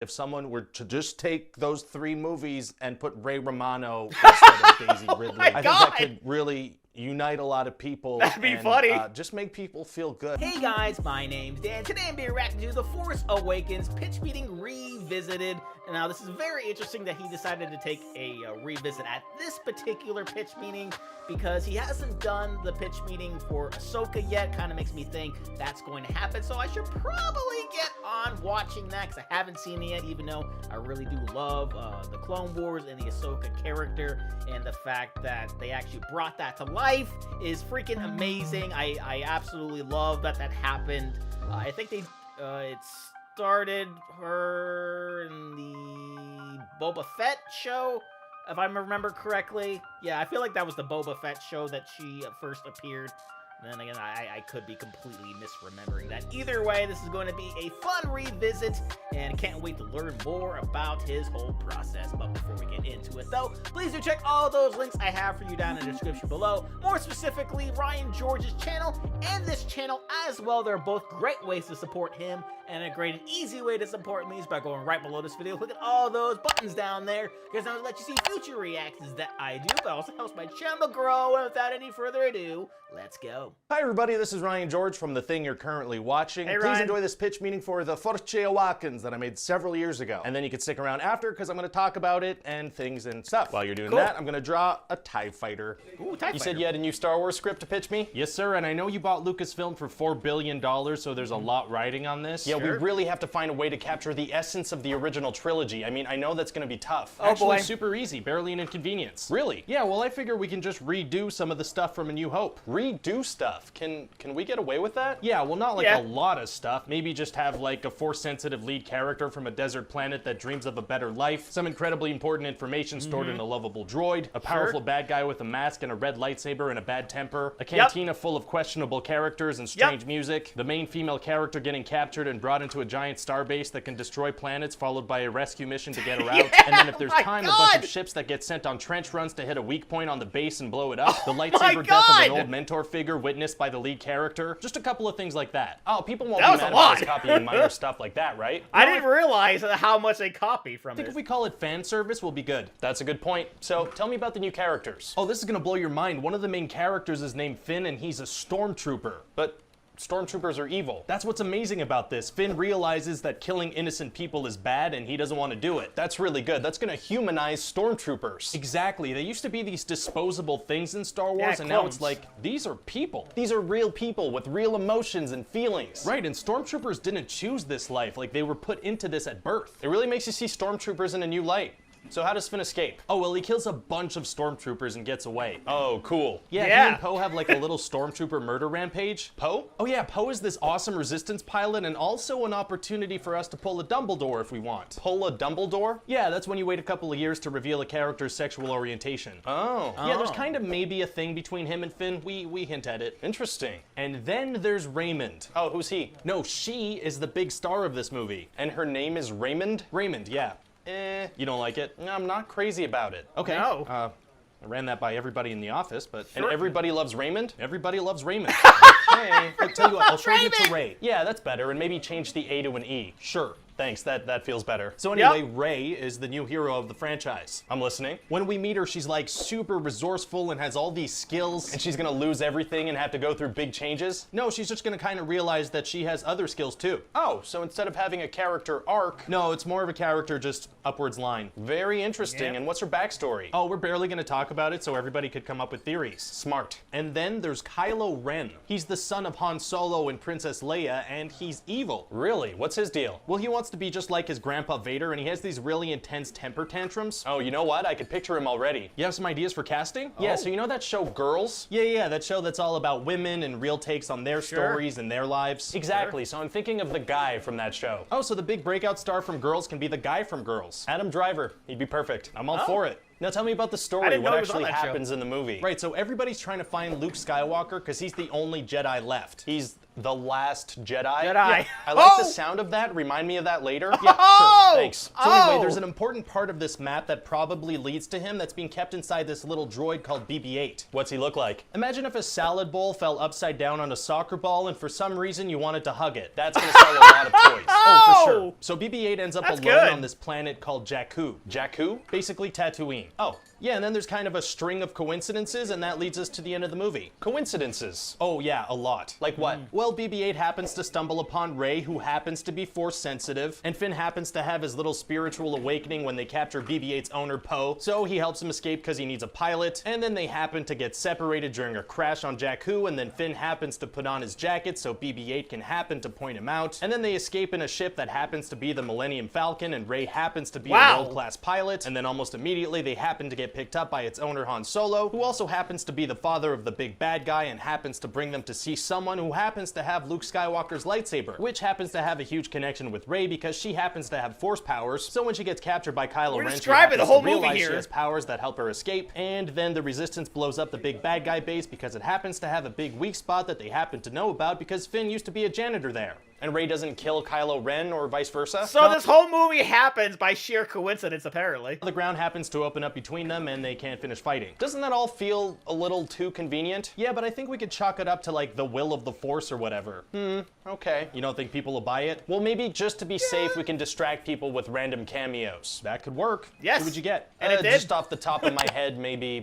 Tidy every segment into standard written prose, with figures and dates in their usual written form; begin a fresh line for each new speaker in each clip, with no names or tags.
if someone were to just take those 3 movies and put Ray Romano instead of Daisy Ridley. I think that could really unite a lot of people.
That'd be funny.
Just make people feel good.
Hey guys, my name's Dan. Today I'm being reacting to The Force Awakens pitch meeting revisited. And now this is very interesting that he decided to take a revisit at this particular pitch meeting because he hasn't done the pitch meeting for Ahsoka yet. Kind of makes me think that's going to happen. So I should probably get on watching that because I haven't seen it yet, even though I really do love the Clone Wars and the Ahsoka character, and the fact that they actually brought that to life is freaking amazing. I absolutely love that happened. I think they it started her in the Boba Fett show, if I remember correctly. Yeah, I feel like that was the Boba Fett show that she first appeared. And then again, I could be completely misremembering that. Either way, this is going to be a fun revisit, and can't wait to learn more about his whole process. But before we get into it, though, please do check all those links I have for you down in the description below. More specifically, Ryan George's channel and this channel as well. They're both great ways to support him, and a great and easy way to support me is by going right below this video. Click at all those buttons down there, because I'm going to let you see future reactions that I do, but also helps my channel grow. And without any further ado, let's go.
Hi everybody, this is Ryan George from the thing you're currently watching.
Hey,
Please
Ryan.
enjoy this pitch meeting for the Force Awakens that I made several years ago. And then you can stick around after, because I'm going to talk about it and things and stuff. While you're doing that, I'm going to draw a TIE fighter.
Ooh, TIE
You said
fighter.
you had a new Star Wars script to pitch me? Yes sir, and I know you bought Lucasfilm for $4 billion, so there's a lot riding on this. Yeah, we really have to find a way to capture the essence of the original trilogy. I mean, I know that's going to be tough.
Oh,
Actually,
boy.
super easy, barely an inconvenience. Really? Yeah, well I figure we can just redo some of the stuff from A New Hope. Redo stuff? Can we get away with that? Yeah, well not like a lot of stuff. Maybe just have like a Force-sensitive lead character from a desert planet that dreams of a better life, some incredibly important information stored in a lovable droid, a powerful bad guy with a mask and a red lightsaber and a bad temper, a cantina full of questionable characters and strange music, the main female character getting captured and brought into a giant starbase that can destroy planets, followed by a rescue mission to get her out, and then if there's time, a bunch of ships that get sent on trench runs to hit a weak point on the base and blow it up, the lightsaber death of an old mentor figure witnessed by the lead character, just a couple of things like that. Oh, people won't be mad about us copying minor stuff like that, right?
I didn't realize how much they copy from
I think
it.
if we call it fan service, we'll be good. That's a good point. So, tell me about the new characters. Oh, this is gonna blow your mind. One of the main characters is named Finn, and he's a stormtrooper. But stormtroopers are evil. That's what's amazing about this. Finn realizes that killing innocent people is bad, and he doesn't want to do it. That's really good. That's gonna humanize stormtroopers. Exactly. They used to be these disposable things in Star Wars, and now it's like, these are people. These are real people with real emotions and feelings. Right, and stormtroopers didn't choose this life. Like, they were put into this at birth. It really makes you see stormtroopers in a new light. So how does Finn escape? Oh, well, he kills a bunch of stormtroopers and gets away. Oh, cool. Yeah, he and Poe have like a little stormtrooper murder rampage. Poe? Oh yeah, Poe is this awesome resistance pilot, and also an opportunity for us to pull a Dumbledore if we want. Pull a Dumbledore? Yeah, that's when you wait a couple of years to reveal a character's sexual orientation. Oh. Yeah, there's kind of maybe a thing between him and Finn. We hint at it. Interesting. And then there's Raymond. Oh, who's he? No, she is the big star of this movie. And her name is Raymond? Raymond, yeah. You don't like it? No, I'm not crazy about it. Okay.
No.
I ran that by everybody in the office, but and everybody loves Raymond? Everybody loves Raymond. Hey, I'll tell you what, I'll show you to Ray. Yeah, that's better, and maybe change the A to an E. Sure. Thanks, that feels better. So anyway, Rey is the new hero of the franchise. I'm listening. When we meet her, she's like super resourceful and has all these skills, and she's gonna lose everything and have to go through big changes? No, she's just gonna kind of realize that she has other skills too. Oh, so instead of having a character arc, no, it's more of a character just upwards line. Very interesting, and what's her backstory? Oh, we're barely gonna talk about it so everybody could come up with theories. Smart. And then there's Kylo Ren. He's the son of Han Solo and Princess Leia, and he's evil. Really? What's his deal? Well, he wants to be just like his grandpa Vader, and he has these really intense temper tantrums. Oh, you know what? I could picture him already. You have some ideas for casting? Yeah, so you know that show Girls? Yeah, that show that's all about women and real takes on their stories and their lives. Exactly, so I'm thinking of the guy from that show. Oh, so the big breakout star from Girls can be the guy from Girls. Adam Driver. He'd be perfect. I'm all for it. Now tell me about the
I
story,
didn't know
what
he was on
actually
that show.
happens in the movie. Right, so everybody's trying to find Luke Skywalker because he's the only Jedi left. He's the last Jedi.
Jedi.
Yeah, I like the
Oh!
sound of that. Remind me of that later.
Oh!
Yeah, sure, thanks. So anyway,
Oh!
there's an important part of this map that probably leads to him that's being kept inside this little droid called BB-8. What's he look like? Imagine if a salad bowl fell upside down on a soccer ball and for some reason you wanted to hug it. That's gonna sell a lot of toys. Oh, for sure. So BB-8 ends up
That's
alone
good.
on this planet called Jakku. Jakku? Basically Tatooine. Oh. Yeah, and then there's kind of a string of coincidences, and that leads us to the end of the movie. Coincidences. Oh yeah, a lot. Like what? Well, BB-8 happens to stumble upon Rey, who happens to be Force sensitive, and Finn happens to have his little spiritual awakening when they capture BB-8's owner, Poe, so he helps him escape because he needs a pilot, and then they happen to get separated during a crash on Jakku, and then Finn happens to put on his jacket so BB-8 can happen to point him out, and then they escape in a ship that happens to be the Millennium Falcon, and Rey happens to be a world-class pilot, and then almost immediately they happen to get picked up by its owner Han Solo, who also happens to be the father of the big bad guy and happens to bring them to see someone who happens to have Luke Skywalker's lightsaber, which happens to have a huge connection with Rey because she happens to have force powers, so when she gets captured by Kylo Ren, she happens to realize she has powers that help her escape, and then the Resistance blows up the big bad guy base because it happens to have a big weak spot that they happen to know about because Finn used to be a janitor there. And Rey doesn't kill Kylo Ren or vice versa.
So this whole movie happens by sheer coincidence, apparently.
The ground happens to open up between them and they can't finish fighting. Doesn't that all feel a little too convenient? Yeah, but I think we could chalk it up to like the will of the Force or whatever. Okay. You don't think people will buy it? Well, maybe just to be safe, we can distract people with random cameos. That could work.
Yes.
Who would you get?
And it did.
Just off the top of my head, maybe...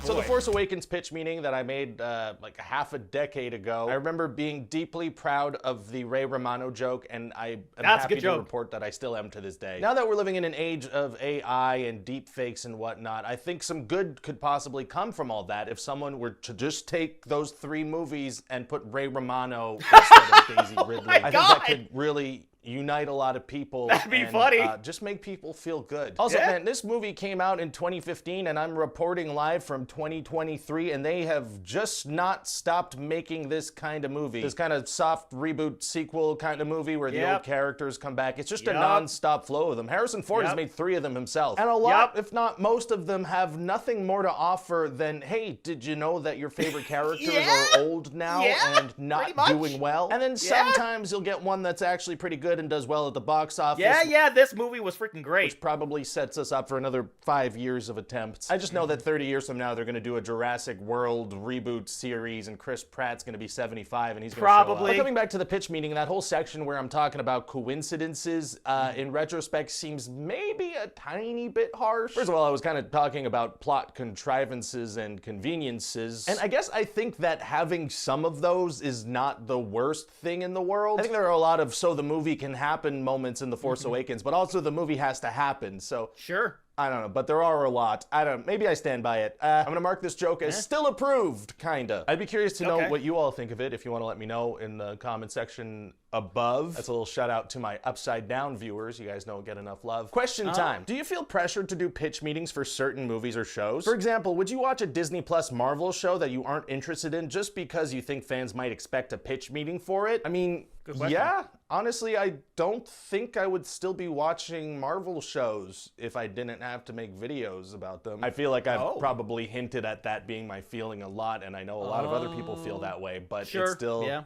So the Force Awakens pitch meeting that I made like half a decade ago, I remember being deeply proud of the Rey Romano joke, and I am happy to report that I still am to this day. Now that we're living in an age of AI and deep fakes and whatnot, I think some good could possibly come from all that if someone were to just take those 3 movies and put Rey Romano instead of Daisy Ridley. I think that could really unite a lot of people.
That'd be funny.
Just make people feel good. Also, man, this movie came out in 2015 and I'm reporting live from 2023 and they have just not stopped making this kind of movie. This kind of soft reboot sequel kind of movie where the old characters come back. It's just a non-stop flow of them. Harrison Ford has made 3 of them himself. And a lot, if not most of them, have nothing more to offer than, hey, did you know that your favorite characters are old now and not doing well? And then sometimes you'll get one that's actually pretty good and does well at the box office.
Yeah, this movie was freaking great.
Which probably sets us up for another 5 years of attempts. I just know that 30 years from now, they're going to do a Jurassic World reboot series, and Chris Pratt's going to be 75, and he's going to show up. But coming back to the pitch meeting, that whole section where I'm talking about coincidences, in retrospect, seems maybe a tiny bit harsh. First of all, I was kind of talking about plot contrivances and conveniences, and I guess I think that having some of those is not the worst thing in the world. I think there are a lot of so the movie can happen moments in The Force Awakens, but also the movie has to happen, so...
Sure.
I don't know, but there are a lot. I don't know, maybe I stand by it. I'm gonna mark this joke as still approved, kinda. I'd be curious to know what you all think of it if you want to let me know in the comment section above. That's a little shout out to my upside down viewers. You guys don't get enough love. Question time. Do you feel pressured to do pitch meetings for certain movies or shows? For example, would you watch a Disney Plus Marvel show that you aren't interested in just because you think fans might expect a pitch meeting for it? I mean, yeah, honestly, I don't think I would still be watching Marvel shows if I didn't have to make videos about them. I feel like I've probably hinted at that being my feeling a lot, and I know a lot of other people feel that way, but it's still,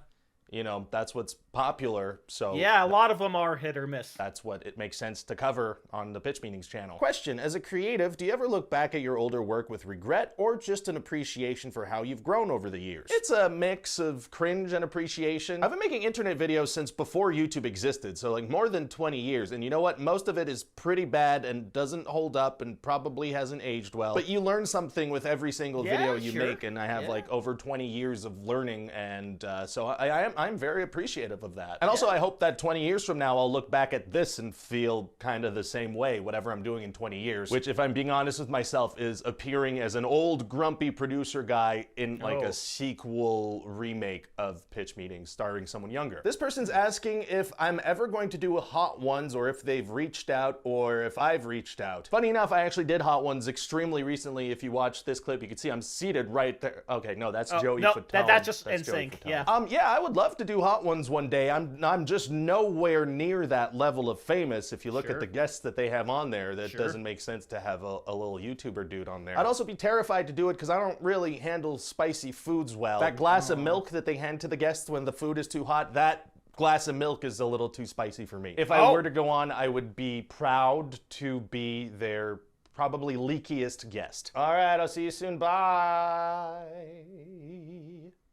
you know, that's what's popular, so...
Yeah, a lot of them are hit or miss.
That's what it makes sense to cover on the Pitch Meetings channel. Question, as a creative, do you ever look back at your older work with regret or just an appreciation for how you've grown over the years? It's a mix of cringe and appreciation. I've been making internet videos since before YouTube existed, so like more than 20 years, and you know what? Most of it is pretty bad and doesn't hold up and probably hasn't aged well, but you learn something with every single video you make, and I have like over 20 years of learning, and so I'm very appreciative of that. And also I hope that 20 years from now I'll look back at this and feel kind of the same way, whatever I'm doing in 20 years, which if I'm being honest with myself is appearing as an old grumpy producer guy in like a sequel remake of Pitch Meetings starring someone younger. This person's asking if I'm ever going to do a Hot Ones or if they've reached out or if I've reached out. Funny enough, I actually did Hot Ones extremely recently. If you watch this clip, you can see I'm seated right there. Okay, no, that's Joey Fatone.
That's just NSYNC, yeah.
Yeah, I would love to do Hot Ones one day. I'm just nowhere near that level of famous. If you look at the guests that they have on there, that doesn't make sense to have a little YouTuber dude on there. I'd also be terrified to do it because I don't really handle spicy foods well. That glass of milk that they hand to the guests when the food is too hot, that glass of milk is a little too spicy for me. If I were to go on, I would be proud to be their probably leakiest guest. All right, I'll see you soon. Bye.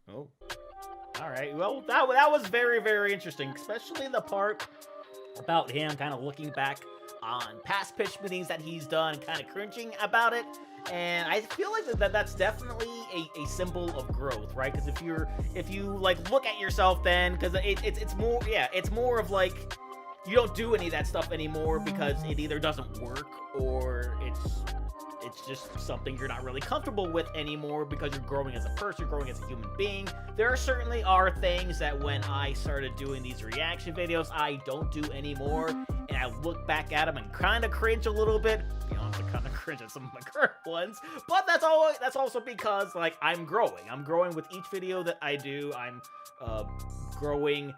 Oh. All right. Well, that was very, very interesting, especially the part about him kind of looking back on past pitch meetings that he's done, kind of cringing about it. And I feel like that's definitely a symbol of growth, right? Because if you like look at yourself then, because it's more of like you don't do any of that stuff anymore because it either doesn't work or it's just something you're not really comfortable with anymore because you're growing as a person, you're growing as a human being. There certainly are things that when I started doing these reaction videos, I don't do anymore. And I look back at them and kind of cringe a little bit. To be honest, I kind of cringe at some of my current ones. But that's also because, like, I'm growing. I'm growing with each video that I do. I'm growing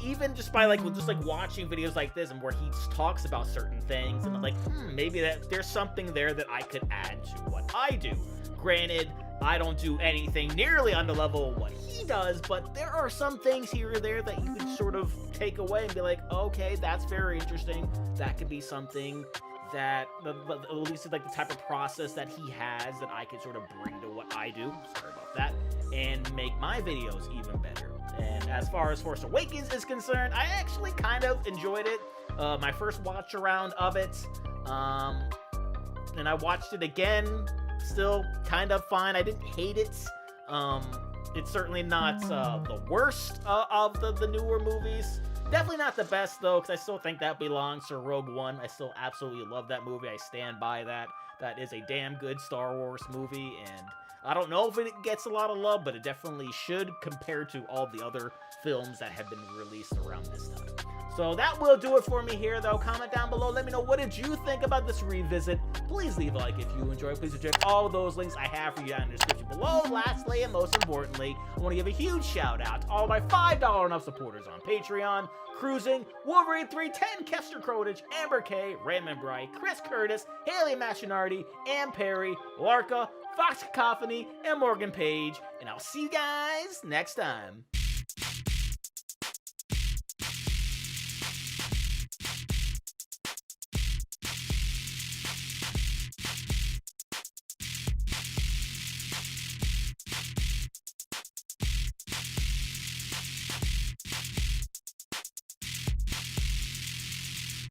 even just by like watching videos like this and where he talks about certain things, and I'm like, maybe there's something there that I could add to what I do. Granted, I don't do anything nearly on the level of what he does, but there are some things here or there that you can sort of take away and be like, okay, that's very interesting. That could be something that at least like the type of process that he has that I can sort of bring to what I do. Sorry about that. And make my videos even better. And as far as Force Awakens is concerned, I actually kind of enjoyed it. My first watch around of it. And I watched it again. Still kind of fine. I didn't hate it. It's certainly not the worst of the newer movies. Definitely not the best, though, because I still think that belongs to Rogue One. I still absolutely love that movie. I stand by that. That is a damn good Star Wars movie, and I don't know if it gets a lot of love, but it definitely should compared to all the other films that have been released around this time. So that will do it for me here, though. Comment down below. Let me know, what did you think about this revisit? Please leave a like if you enjoyed. Please check all those links I have for you down in the description below. Lastly, and most importantly, I want to give a huge shout out to all my $5 and up supporters on Patreon. Cruising, Wolverine 310, Kester Crotich, Amber K, Raymond Bright, Chris Curtis, Haley Machinardi, Ann Perry, Larka, Fox Cacophony, and Morgan Page. And I'll see you guys next time.